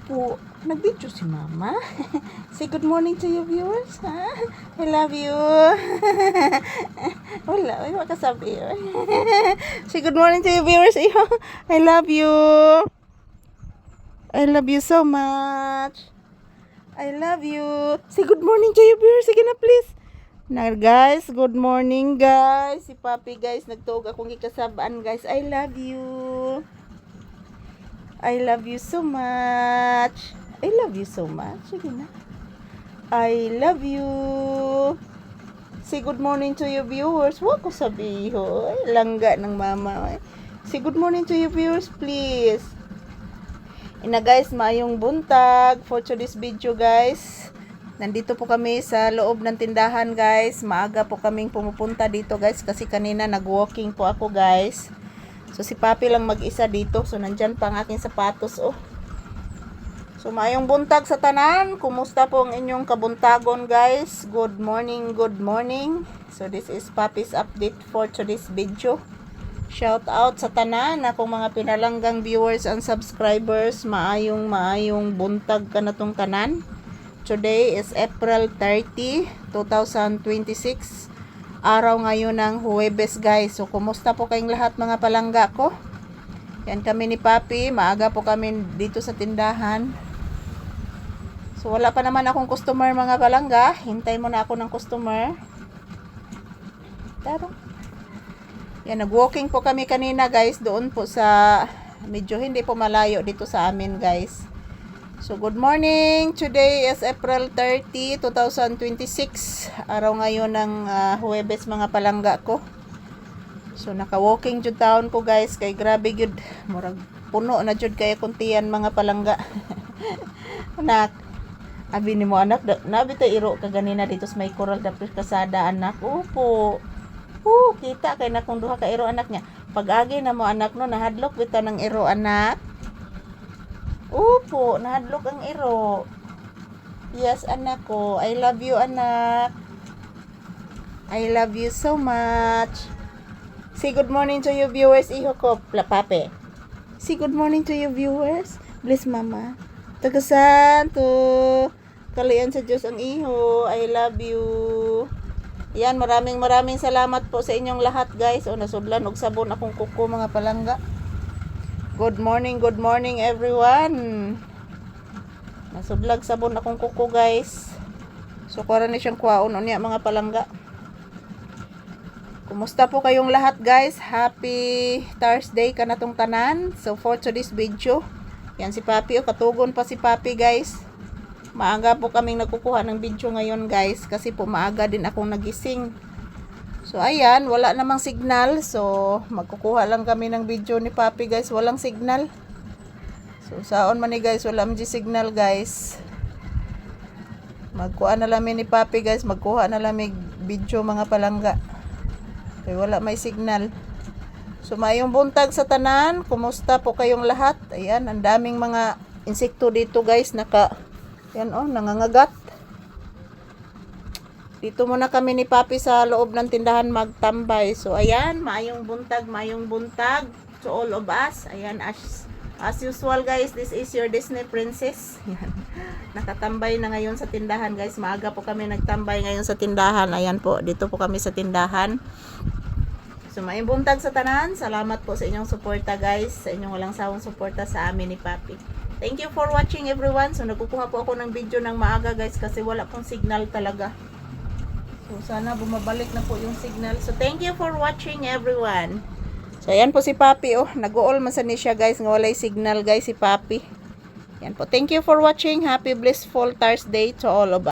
Opo, nag-video si Mama. Say good morning to your viewers, ha? I love you. Wala, may makasabi. Say good morning to your viewers, iyo. I love you. I love you so much. I love you. Say good morning to your viewers. Sige na, please. Na guys, good morning guys. Si Papi guys, nagtuog akong ikasabaan guys. I love you. I love you so much. I love you so much. Sige na. I love you. Say good morning to your viewers. Huwag ko sabihin. Langga ng mama. Say good morning to your viewers, please. Ina guys, maayong buntag for today's video guys. Nandito po kami sa loob ng tindahan guys. Maaga po kaming pumupunta dito guys kasi kanina nag-walking po ako guys. So si Papi lang mag-isa dito. So nandyan pa ang aking sapatos oh. So maayong buntag sa tanan. Kumusta po ang inyong kabuntagon guys? Good morning, good morning. So this is Papi's update for today's video. Shout out sa tanan akong mga pinalanggang viewers and subscribers. Maayong buntag ka na tong tanan. Today is April 30, 2026. Araw ngayon ng Huwebes guys. So kumusta po kayong lahat mga palangga ko? Yan kami ni Papi. Maaga po kami dito sa tindahan. So wala pa naman akong customer mga palangga. Hintay mo na ako ng customer. Taro. Yan, nag-walking po kami kanina guys. Doon po sa medyo hindi po malayo dito sa amin guys. So good morning. Today is April 30, 2026. Araw ngayon ng Huwebes mga palangga ko. So naka-walking jud town ko guys kay grabe jud murag puno na jud kay kuntian mga palangga. Anak, abi ni mo anak, nabi ta iro ka ganina dito sa may coral dapit kasada anak. Opo. Kita kay na kung duha ka iro anak niya. Pag-agi na mo anak no nahadlok bitaw ng iro anak. Opo, nahadlok ang iro. Yes, anak ko. I love you, anak. I love you so much. Say good morning to your viewers, iho ko, Pape. Say good morning to your viewers. Bless mama. Tagasan to. Kalayan sa Diyos ang iho. I love you. Yan, maraming salamat po sa inyong lahat, guys. O, nasudlan og sabon akong kuko, mga palangga. Good morning everyone. Nasudlag sabon akong kuko guys. So kuha ni siyang kuhaon unya mga palangga. Kumusta po kayong lahat guys? Happy Thursday kanatong tanan. So for today's video, yan si Papi katugon pa si Papi guys. Maaga po kaming nagkukuha ng video ngayon guys kasi po maaga din akong nagising. So ayan, wala namang signal. So magkukuha lang kami ng video ni Papi guys. Walang signal. So saon man ni guys, wala man signal guys. Magkuha na lang ni Papi guys. Magkuha na lang video mga palangga. Kaya wala may signal. So mayong buntag sa tanan. Kumusta po kayong lahat? Ayan, ang daming mga insekto dito guys. Yan oh, nangangagat. Dito muna kami ni Papi sa loob ng tindahan magtambay. So ayan, mayong buntag to all of us. Ayan, as usual guys, this is your Disney princess. Ayan. Nakatambay na ngayon sa tindahan guys. Maaga po kami nagtambay ngayon sa tindahan. Ayan po, dito po kami sa tindahan. So mayong buntag sa tanan. Salamat po sa inyong suporta guys. Sa inyong walang sawang suporta sa amin ni Papi. Thank you for watching everyone. So nagkukuha po ako ng video ng maaga guys kasi wala pong signal talaga. So, sana bumabalik na po yung signal. So, thank you for watching everyone. So, ayan po si Papi. Oh, nag-all masan ni siya guys. Nga walay signal guys si Papi. Yan po. Thank you for watching. Happy blissful Thursday to all of us.